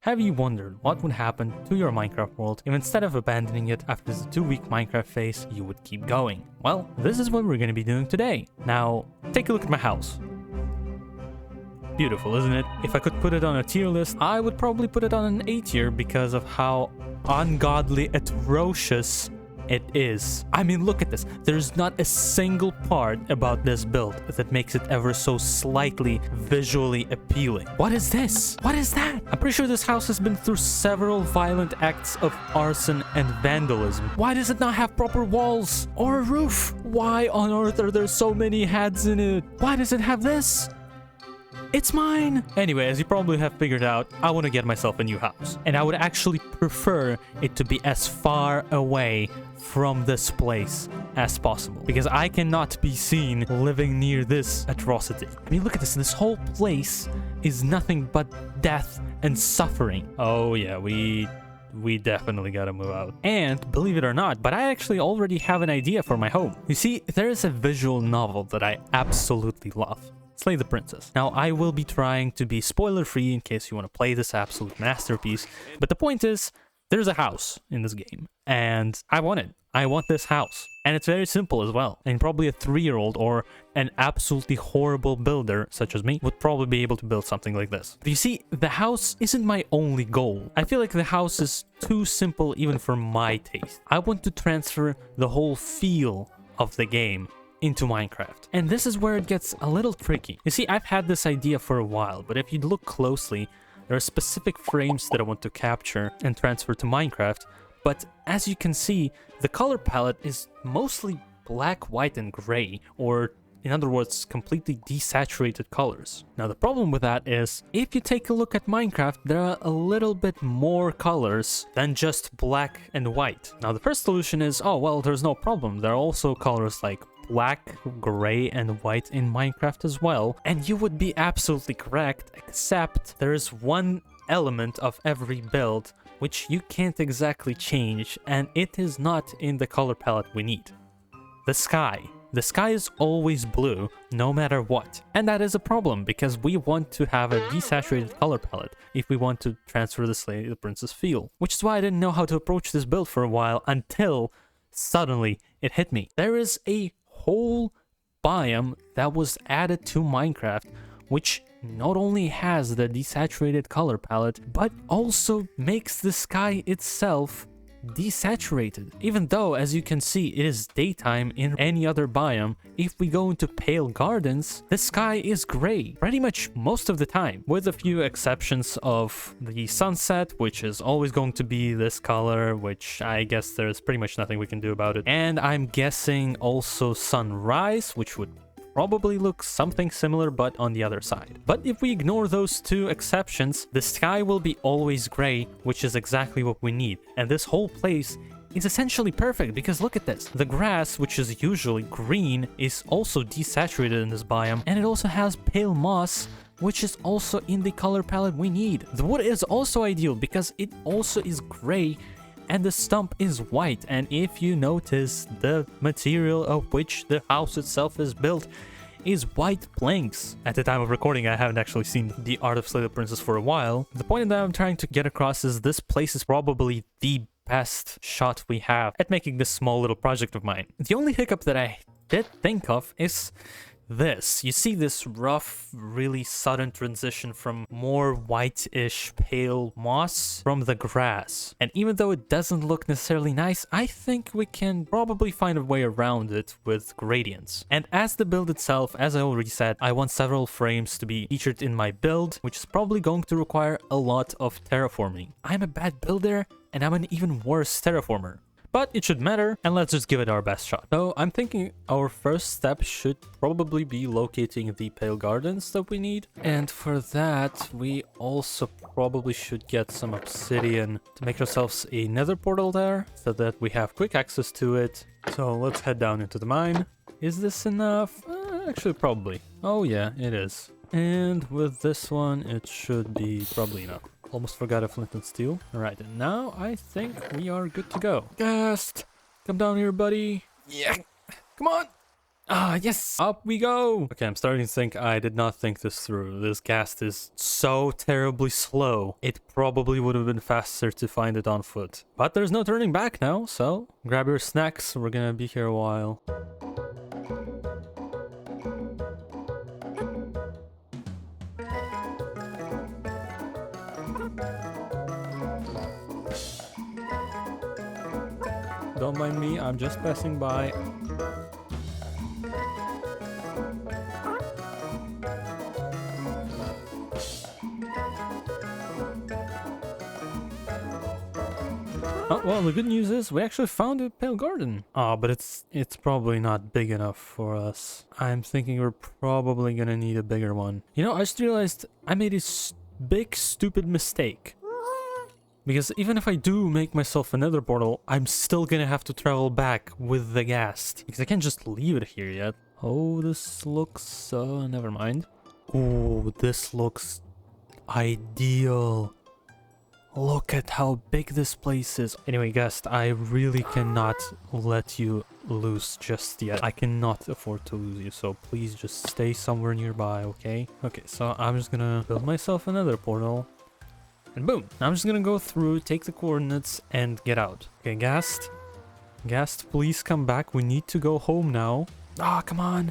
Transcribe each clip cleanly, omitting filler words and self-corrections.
Have you wondered what would happen to your Minecraft world if instead of abandoning it after the 2-week Minecraft phase, you would keep going? Well, this is what we're going to be doing today. Now, take a look at my house. Beautiful, isn't it? If I could put it on a tier list, I would probably put it on an A tier because of how ungodly atrocious it is. I mean, look at this. There's not a single part about this build that makes it ever so slightly visually appealing. What is this? What is that? I'm pretty sure this house has been through several violent acts of arson and vandalism. Why does it not have proper walls or a roof? Why on earth are there so many heads in it? Why does it have this? It's mine! Anyway, as you probably have figured out, I want to get myself a new house. And I would actually prefer it to be as far away from this place as possible, because I cannot be seen living near this atrocity. I mean, look at this. This whole place is nothing but death and suffering. Oh yeah, we definitely gotta move out. And believe it or not, but I actually already have an idea for my home. You see, there is a visual novel that I absolutely love. Slay the Princess. Now, I will be trying to be spoiler-free in case you want to play this absolute masterpiece, but the point is, there's a house in this game, and I want it. I want this house. And it's very simple as well. And probably a 3-year-old or an absolutely horrible builder, such as me, would probably be able to build something like this. But you see, the house isn't my only goal. I feel like the house is too simple even for my taste. I want to transfer the whole feel of the game into Minecraft. And this is where it gets a little tricky. You see, I've had this idea for a while, but if you look closely, there are specific frames that I want to capture and transfer to Minecraft, but as you can see, the color palette is mostly black, white, and gray, or in other words, completely desaturated colors. Now, the problem with that is, if you take a look at Minecraft, there are a little bit more colors than just black and white. Now, the first solution is, oh, well, there's no problem. There are also colors like black, gray, and white in Minecraft as well. And you would be absolutely correct, except there is one element of every build which you can't exactly change, and it is not in the color palette we need. The sky. The sky is always blue, no matter what. And that is a problem, because we want to have a desaturated color palette if we want to transfer the Slay the Princess feel. Which is why I didn't know how to approach this build for a while, until suddenly it hit me. There is a whole biome that was added to Minecraft, which not only has the desaturated color palette, but also makes the sky itself desaturated. Even though, as you can see, it is daytime in any other biome, if we go into Pale Gardens, the sky is gray pretty much most of the time, with a few exceptions of the sunset, which is always going to be this color, which I guess there's pretty much nothing we can do about it. And I'm guessing also sunrise, which would probably look something similar but on the other side. But if we ignore those two exceptions, the sky will be always gray, which is exactly what we need. And this whole place is essentially perfect, because look at this. The grass, which is usually green, is also desaturated in this biome, and it also has pale moss, which is also in the color palette we need. The wood is also ideal because it also is gray, and the stump is white. And if you notice, the material of which the house itself is built is white planks. At the time of recording, I haven't actually seen the Art of Slay the Princess for a while. The point that I'm trying to get across is this place is probably the best shot we have at making this small little project of mine. The only hiccup that I did think of is this. You see this rough, really sudden transition from more white-ish pale moss from the grass. And even though it doesn't look necessarily nice, I think we can probably find a way around it with gradients. And as the build itself, as I already said, I want several frames to be featured in my build, which is probably going to require a lot of terraforming. I'm a bad builder, and I'm an even worse terraformer. But it should matter, and let's just give it our best shot. So I'm thinking our first step should probably be locating the Pale Gardens that we need. And for that, we also probably should get some obsidian to make ourselves a nether portal there, so that we have quick access to it. So let's head down into the mine. Is this enough? Actually, probably. Oh yeah, it is. And with this one, it should be probably enough. Almost forgot a flint and steel. Alright, and now I think we are good to go. Gast! Come down here, buddy. Yeah. Come on! Ah, yes! Up we go! Okay, I'm starting to think I did not think this through. This ghast is so terribly slow. It probably would have been faster to find it on foot. But there's no turning back now, so grab your snacks. We're gonna be here a while. Don't mind me, I'm just passing by. Oh, well, the good news is we actually found a pale garden. Oh, but it's probably not big enough for us. I'm thinking we're probably gonna need a bigger one. You know, I just realized I made a big stupid mistake. Because even if I do make myself another portal, I'm still gonna have to travel back with the ghast. Because I can't just leave it here yet. Oh, this looks... never mind. Oh, this looks ideal. Look at how big this place is. Anyway, ghast, I really cannot let you loose just yet. I cannot afford to lose you, so please just stay somewhere nearby, okay? Okay, so I'm just gonna build myself another portal. And boom! I'm just gonna go through, take the coordinates, and get out. Okay, ghast. Ghast, please come back. We need to go home now. Ah, come on!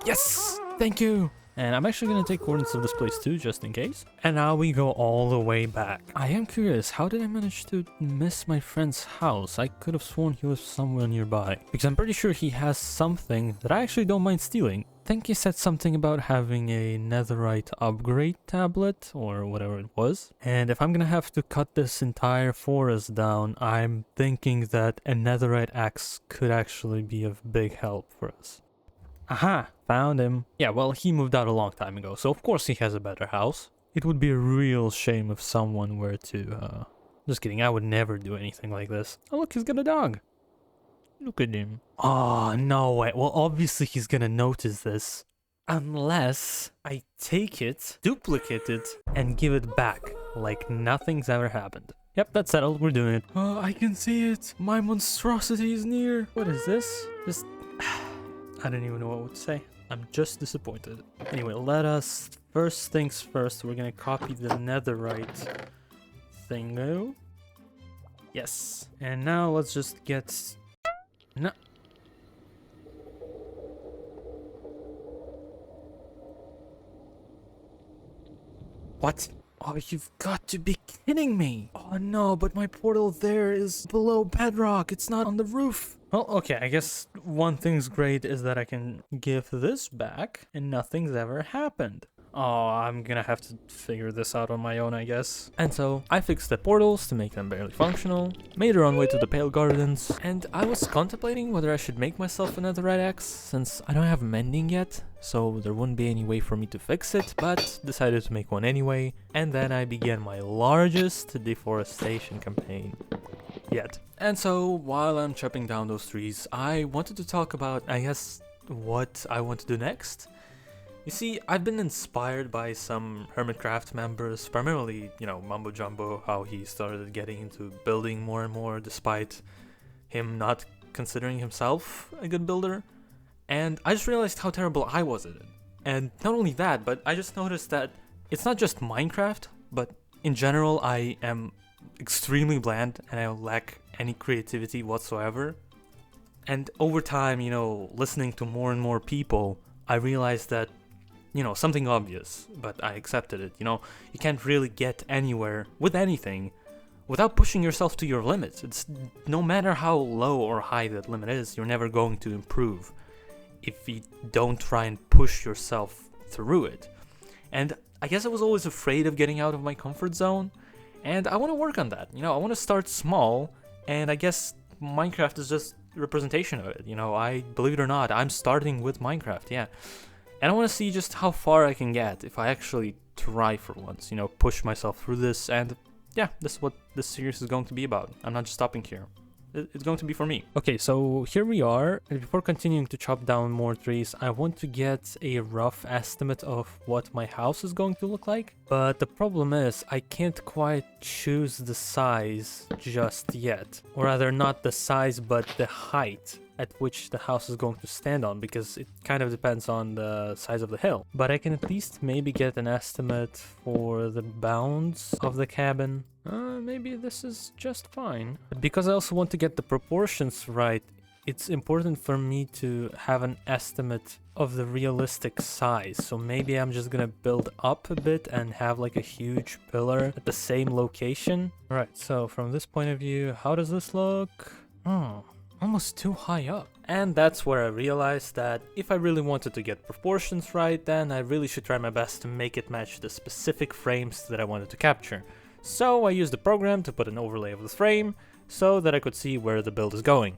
Yes! Thank you! And I'm actually going to take coordinates of this place too, just in case. And now we go all the way back. I am curious, how did I manage to miss my friend's house? I could have sworn he was somewhere nearby. Because I'm pretty sure he has something that I actually don't mind stealing. I think he said something about having a netherite upgrade tablet, or whatever it was. And if I'm going to have to cut this entire forest down, I'm thinking that a netherite axe could actually be of big help for us. Aha! Found him. Yeah, well, he moved out a long time ago, so of course he has a better house. It would be a real shame if someone were to, Just kidding, I would never do anything like this. Oh, look, he's got a dog. Look at him. Oh, no way. Well, obviously he's gonna notice this. Unless I take it, duplicate it, and give it back, like nothing's ever happened. Yep, that's settled. We're doing it. Oh, I can see it. My monstrosity is near. What is this? Just... I don't even know what to say. I'm just disappointed. Anyway, let us... First things first, we're gonna copy the netherite thingo. Yes. And now let's just get... No. What? Oh, you've got to be kidding me. Oh no, but my portal there is below bedrock. It's not on the roof. Well, okay, I guess one thing's great is that I can give this back and nothing's ever happened. Oh, I'm gonna have to figure this out on my own, I guess. And so, I fixed the portals to make them barely functional, made our own way to the Pale Gardens, and I was contemplating whether I should make myself another red axe, since I don't have mending yet, so there wouldn't be any way for me to fix it, but decided to make one anyway, and then I began my largest deforestation campaign yet. And so, while I'm chopping down those trees, I wanted to talk about, I guess, what I want to do next. You see, I've been inspired by some Hermitcraft members, primarily, you know, Mumbo Jumbo, how he started getting into building more and more despite him not considering himself a good builder. And I just realized how terrible I was at it. And not only that, but I just noticed that it's not just Minecraft, but in general I am extremely bland and I lack any creativity whatsoever. And over time, you know, listening to more and more people, I realized that, you know, something obvious, but I accepted it. You know, you can't really get anywhere with anything without pushing yourself to your limits. It's no matter how low or high that limit is, you're never going to improve if you don't try and push yourself through it. And I guess I was always afraid of getting out of my comfort zone, and I want to work on that. You know, I want to start small, and I guess Minecraft is just a representation of it. You know, I believe it or not, I'm starting with Minecraft, yeah. And I want to see just how far I can get if I actually try for once, you know, push myself through this. And yeah, this is what this series is going to be about. I'm not just stopping here. It's going to be for me. Okay, so here we are. And before continuing to chop down more trees, I want to get a rough estimate of what my house is going to look like. But the problem is I can't quite choose the size just yet. Or rather, not the size, but the height at which the house is going to stand on, because it kind of depends on the size of the hill. But I can at least maybe get an estimate for the bounds of the cabin. Maybe this is just fine. But because I also want to get the proportions right, it's important for me to have an estimate of the realistic size. So maybe I'm just gonna build up a bit and have like a huge pillar at the same location. All right, so from this point of view, how does this look? Oh, almost too high up. And that's where I realized that if I really wanted to get proportions right, then I really should try my best to make it match the specific frames that I wanted to capture. So I used the program to put an overlay of the frame so that I could see where the build is going.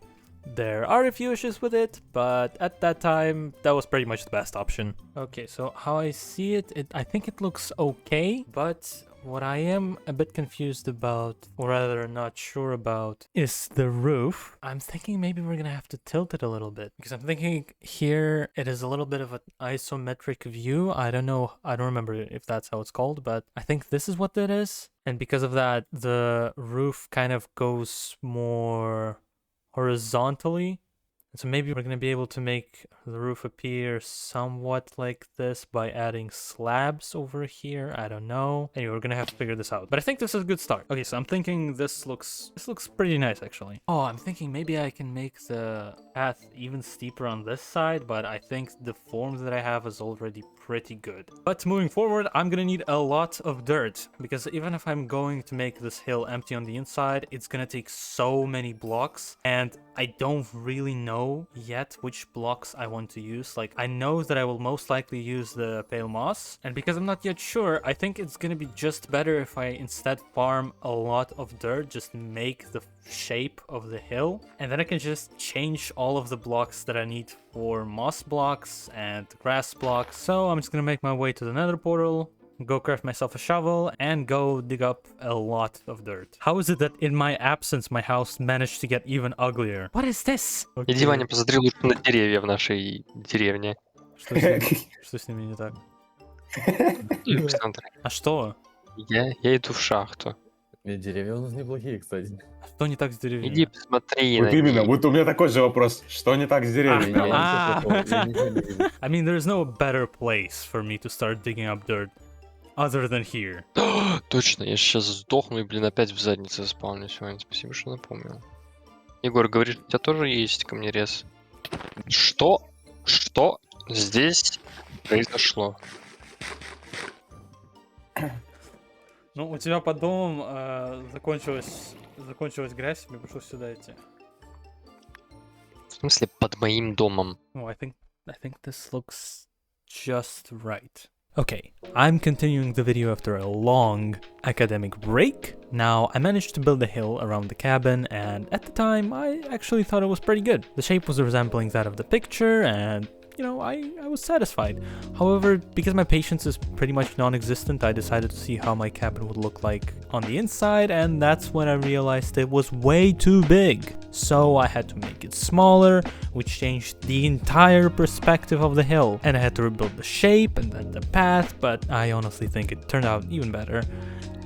There are a few issues with it, but at that time, that was pretty much the best option. Okay, so how I see it, I think it looks okay, but what I am a bit confused about, or rather not sure about, is the roof. I'm thinking maybe we're gonna have to tilt it a little bit, because I'm thinking here it is a little bit of an isometric view. I don't know, I don't remember if that's how it's called, but I think this is what it is. And because of that, the roof kind of goes more horizontally. So maybe we're going to be able to make the roof appear somewhat like this by adding slabs over here. I don't know. Anyway, we're going to have to figure this out. But I think this is a good start. Okay, so I'm thinking this looks pretty nice, actually. Oh, I'm thinking maybe I can make the path even steeper on this side, but I think the form that I have is already pretty good. But moving forward, I'm going to need a lot of dirt, because even if I'm going to make this hill empty on the inside, it's going to take so many blocks, and I don't really know yet which blocks I want to use. Like, I know that I will most likely use the pale moss, and because I'm not yet sure, I think it's gonna be just better if I instead farm a lot of dirt, just make the shape of the hill, and then I can just change all of the blocks that I need for moss blocks and grass blocks. So I'm just gonna make my way to the nether portal, go craft myself a shovel, and go dig up a lot of dirt. How is it that in my absence my house managed to get even uglier? What is this? Okay. Иди, Ваня, посмотри лучше на деревья в нашей деревне. Что с ними не так? В центре. А что? Я иду в шахту. И деревья у нас неплохие, кстати. Что не так с деревьями? Иди посмотри Вот на именно, них. вот у меня такой же вопрос. Что не так с деревьями? I mean, there's no better place for me to start digging up dirt other than here. Точно, я сейчас сдохну и, блин, опять в заднице заспавнюсь, Ваня. Спасибо, что напомнил. Егор, говоришь, у тебя тоже есть камнерез? Что здесь произошло? Ну, у тебя под домом закончилась грязь, мне пришлось сюда идти. В смысле, под моим домом? Oh, I think this looks just right. Okay, I'm continuing the video after a long academic break. Now, I managed to build a hill around the cabin, and at the time, I actually thought it was pretty good. The shape was resembling that of the picture, and you know, I was satisfied. However, because my patience is pretty much non-existent, I decided to see how my cabin would look like on the inside, and that's when I realized it was way too big. So I had to make it smaller, which changed the entire perspective of the hill, and I had to rebuild the shape and then the path, but I honestly think it turned out even better.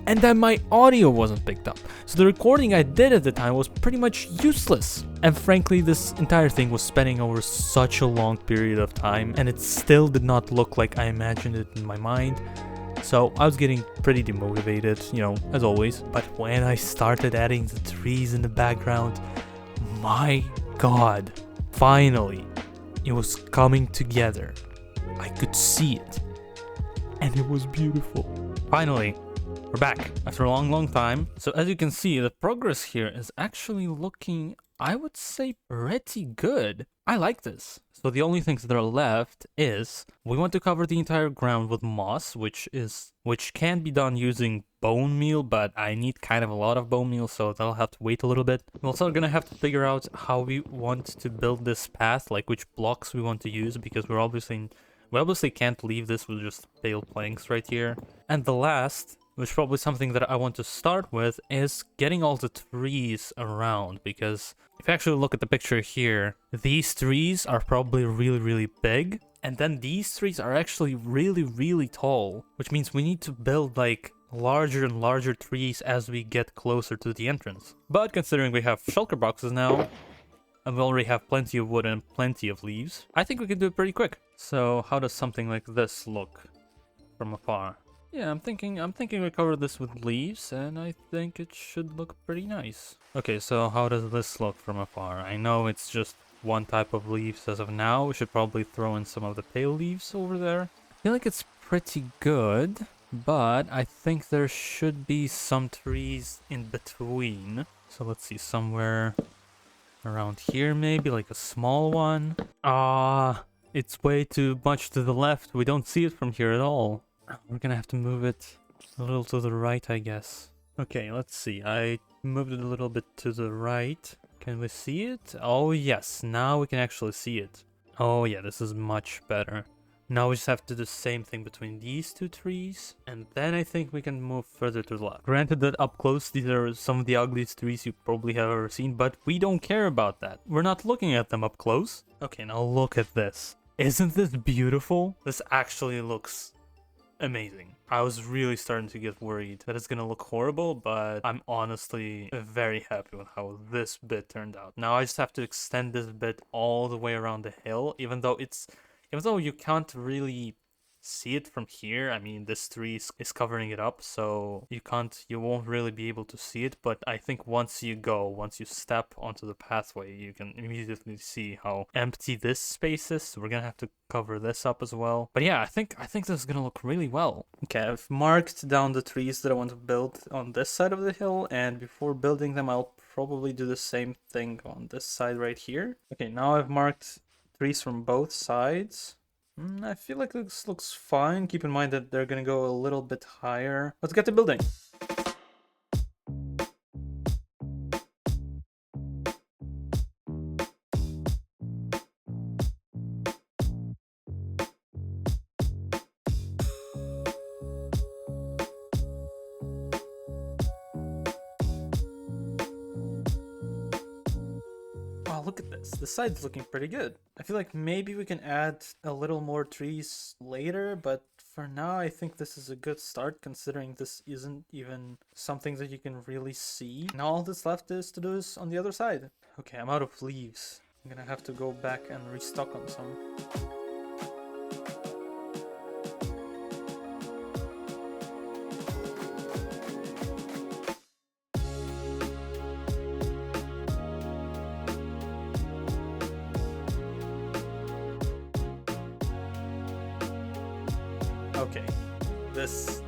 And then my audio wasn't picked up, so the recording I did at the time was pretty much useless. And frankly, this entire thing was spanning over such a long period of time, and it still did not look like I imagined it in my mind. So I was getting pretty demotivated, you know, as always. But when I started adding the trees in the background, my god, finally, it was coming together. I could see it, and it was beautiful. Finally, we're back after a long time. So as you can see, the progress here is actually looking, I would say, pretty good. I like this. So the only things that are left is we want to cover the entire ground with moss, which can be done using bone meal, but I need kind of a lot of bone meal, so that'll have to wait a little bit. We're also gonna have to figure out how we want to build this path, like which blocks we want to use, because we obviously can't leave this with just pale planks right here. And the last, which is probably something that I want to start with, is getting all the trees around, because if you actually look at the picture here, these trees are probably really big, and then these trees are actually really tall, which means we need to build like larger and larger trees as we get closer to the entrance. But considering we have shulker boxes now, and we already have plenty of wood and plenty of leaves, I think we can do it pretty quick. So how does something like this look from afar? Yeah, I'm thinking we cover this with leaves, and I think it should look pretty nice. Okay, so how does this look from afar? I know it's just one type of leaves as of now. We should probably throw in some of the pale leaves over there. I feel like it's pretty good, but I think there should be some trees in between. So let's see, somewhere around here maybe, like a small one. It's way too much to the left. We don't see it from here at all. We're gonna have to move it a little to the right, I guess. Okay, let's see. I moved it a little bit to the right. Can we see it? Oh yes, now we can actually see it. Oh yeah, this is much better. Now we just have to do the same thing between these two trees, and then I think we can move further to the left. Granted that up close, these are some of the ugliest trees you probably have ever seen, but we don't care about that. We're not looking at them up close. Okay, now look at this. Isn't this beautiful? This actually looks amazing. I was really starting to get worried that it's gonna look horrible, but I'm honestly very happy with how this bit turned out. Now I just have to extend this bit all the way around the hill, even though you can't really see it from here. I mean, this tree is covering it up, so you won't really be able to see it, but I think once you step onto the pathway, you can immediately see how empty this space is. So we're gonna have to cover this up as well. But yeah, I think this is gonna look really well. Okay, I've marked down the trees that I want to build on this side of the hill, and before building them, I'll probably do the same thing on this side right here. Okay, now I've marked trees from both sides. I feel like this looks fine. Keep in mind that they're gonna go a little bit higher. Let's get to building. Oh, look at this. The side's looking pretty good. I feel like maybe we can add a little more trees later, but for now I think this is a good start, considering this isn't even something that you can really see. Now all that's left is to do this on the other side. Okay, I'm out of leaves. I'm gonna have to go back and restock on some. Okay, this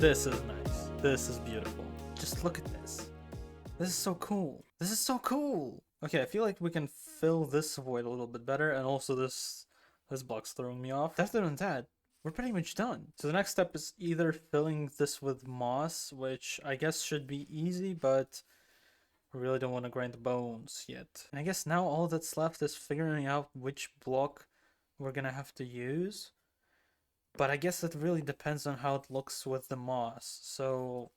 is nice. This is beautiful. Just look at this. This is so cool. This is so cool. Okay, I feel like we can fill this void a little bit better, and also this block's throwing me off. After doing that, we're pretty much done. So the next step is either filling this with moss, which I guess should be easy, but we really don't want to grind the bones yet. And I guess now all that's left is figuring out which block we're gonna have to use. But I guess it really depends on how it looks with the moss. So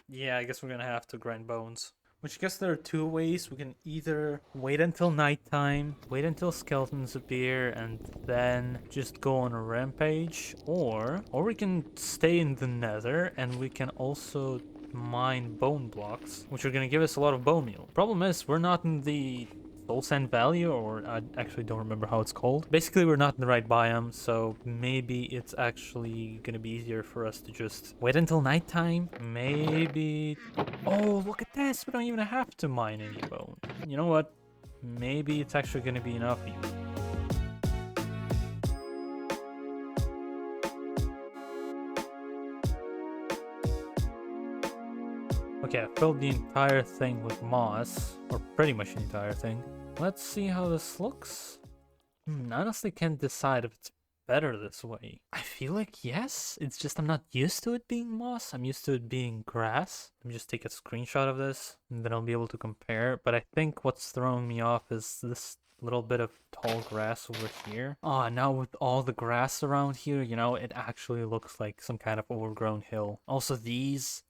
yeah, I guess we're gonna have to grind bones. Which I guess there are two ways. We can either wait until nighttime, wait until skeletons appear, and then just go on a rampage, or we can stay in the nether and we can also mine bone blocks, which are gonna give us a lot of bone meal. Problem is, we're not in the Soul Sand Valley, or I actually don't remember how it's called. Basically, we're not in the right biome, so maybe it's actually gonna be easier for us to just wait until nighttime. Maybe... Oh, look at this! We don't even have to mine any bone. You know what? Maybe it's actually gonna be enough even. Okay, I filled the entire thing with moss, or pretty much the entire thing. Let's see how this looks. I honestly can't decide if it's better this way. I feel like yes, it's just I'm not used to it being moss. I'm used to it being grass. Let me just take a screenshot of this, and then I'll be able to compare. But I think what's throwing me off is this little bit of tall grass over here. Oh, now with all the grass around here, you know, it actually looks like some kind of overgrown hill. Also, these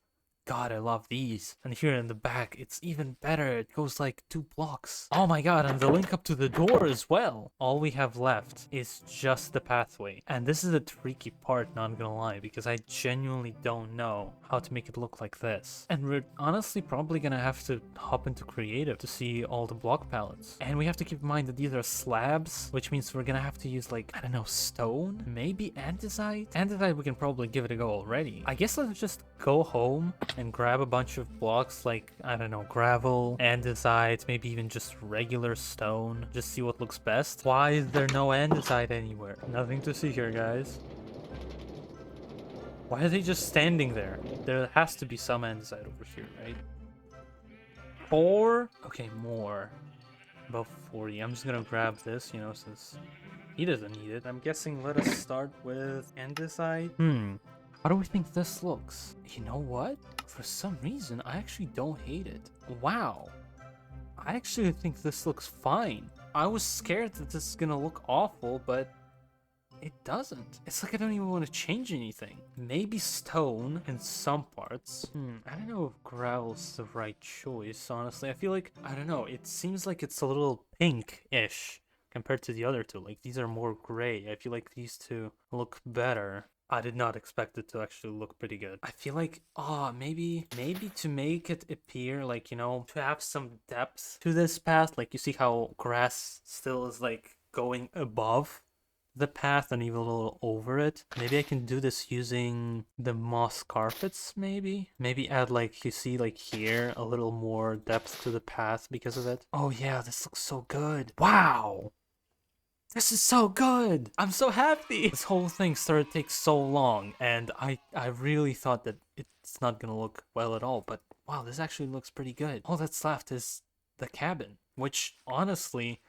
god, I love these. And here in the back, it's even better. It goes like 2 blocks. Oh my god, and the link up to the door as well. All we have left is just the pathway. And this is a tricky part, not gonna lie, because I genuinely don't know how to make it look like this. And we're honestly probably gonna have to hop into creative to see all the block palettes. And we have to keep in mind that these are slabs, which means we're gonna have to use like, I don't know, stone? Maybe andesite? Andesite we can probably give it a go already. I guess let's just go home and grab a bunch of blocks like, I don't know, gravel, andesite, maybe even just regular stone. Just see what looks best. Why is there no andesite anywhere? Nothing to see here, guys. Why are they just standing there? There has to be some andesite over here, right? 4? Okay, more. About 40. I'm just gonna grab this, you know, since he doesn't need it. I'm guessing let us start with andesite. How do we think this looks? You know what? For some reason, I actually don't hate it. Wow. I actually think this looks fine. I was scared that this is gonna look awful, but it doesn't. It's like I don't even want to change anything. Maybe stone in some parts. I don't know if gravel's the right choice, honestly. I feel like, I don't know, it seems like it's a little pink-ish compared to the other two. Like, these are more gray. I feel like these two look better. I did not expect it to actually look pretty good. I feel like, maybe to make it appear like, you know, to have some depth to this path. Like, you see how grass still is, like, going above the path and even a little over it. Maybe I can do this using the moss carpets, maybe add, like, you see, like here, a little more depth to the path because of it. Oh yeah, this looks so good. Wow, this is so good. I'm so happy. This whole thing started to take so long, and I really thought that it's not gonna look well at all, but wow, this actually looks pretty good. All that's left is the cabin, which honestly,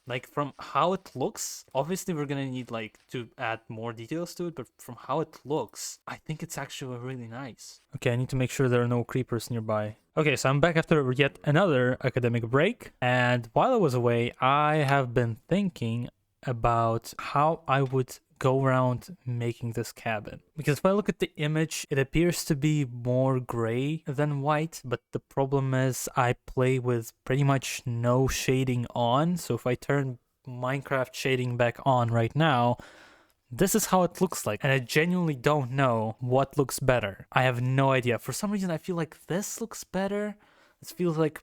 like, from how it looks, obviously we're gonna need, like, to add more details to it, but from how it looks, I think it's actually really nice. Okay, I need to make sure there are no creepers nearby. Okay, so I'm back after yet another academic break, and while I was away, I have been thinking about how I would go around making this cabin, because if I look at the image, it appears to be more gray than white, but the problem is I play with pretty much no shading on. So if I turn Minecraft shading back on right now, this is how it looks like, and I genuinely don't know what looks better. I have no idea. For some reason I feel like this looks better. This feels like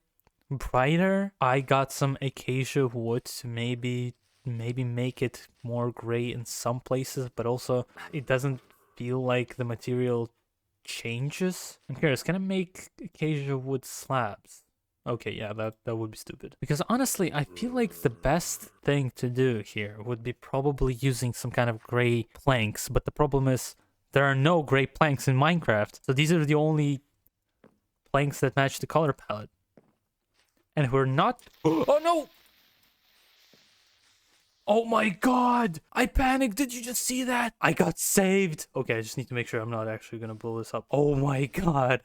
brighter. I got some acacia wood to maybe make it more gray in some places, but also it doesn't feel like the material changes. I'm curious, can I make acacia wood slabs? Okay, yeah, that would be stupid. Because honestly, I feel like the best thing to do here would be probably using some kind of gray planks, but the problem is there are no gray planks in Minecraft, so these are the only planks that match the color palette. And we're not... Oh no! Oh my god! I panicked! Did you just see that? I got saved! Okay, I just need to make sure I'm not actually gonna blow this up. Oh my god!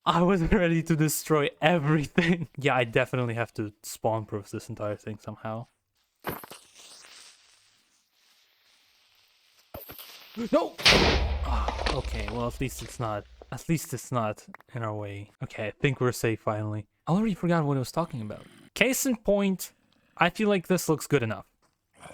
I was ready to destroy everything. Yeah, I definitely have to spawn-proof this entire thing somehow. No! Okay, well, at least it's not in our way. Okay, I think we're safe finally. I already forgot what I was talking about. Case in point, I feel like this looks good enough.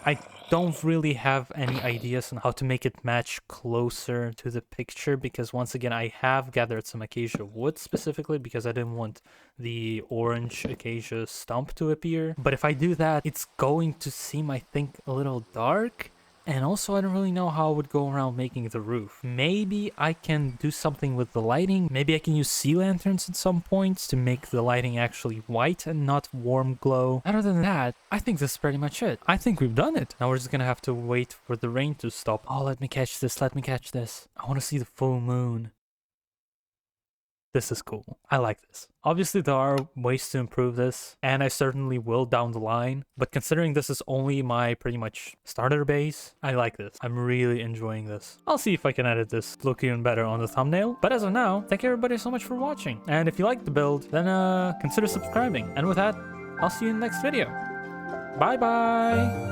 I don't really have any ideas on how to make it match closer to the picture, because once again, I have gathered some acacia wood specifically because I didn't want the orange acacia stump to appear. But if I do that, it's going to seem, I think, a little dark. And also, I don't really know how I would go around making the roof. Maybe I can do something with the lighting. Maybe I can use sea lanterns at some points to make the lighting actually white and not warm glow. Other than that, I think this is pretty much it. I think we've done it. Now we're just gonna have to wait for the rain to stop. Oh, let me catch this. Let me catch this. I want to see the full moon. This is cool. I like this. Obviously, there are ways to improve this, and I certainly will down the line. But considering this is only my pretty much starter base, I like this. I'm really enjoying this. I'll see if I can edit this to look even better on the thumbnail. But as of now, thank you everybody so much for watching. And if you liked the build, then consider subscribing. And with that, I'll see you in the next video. Bye-bye!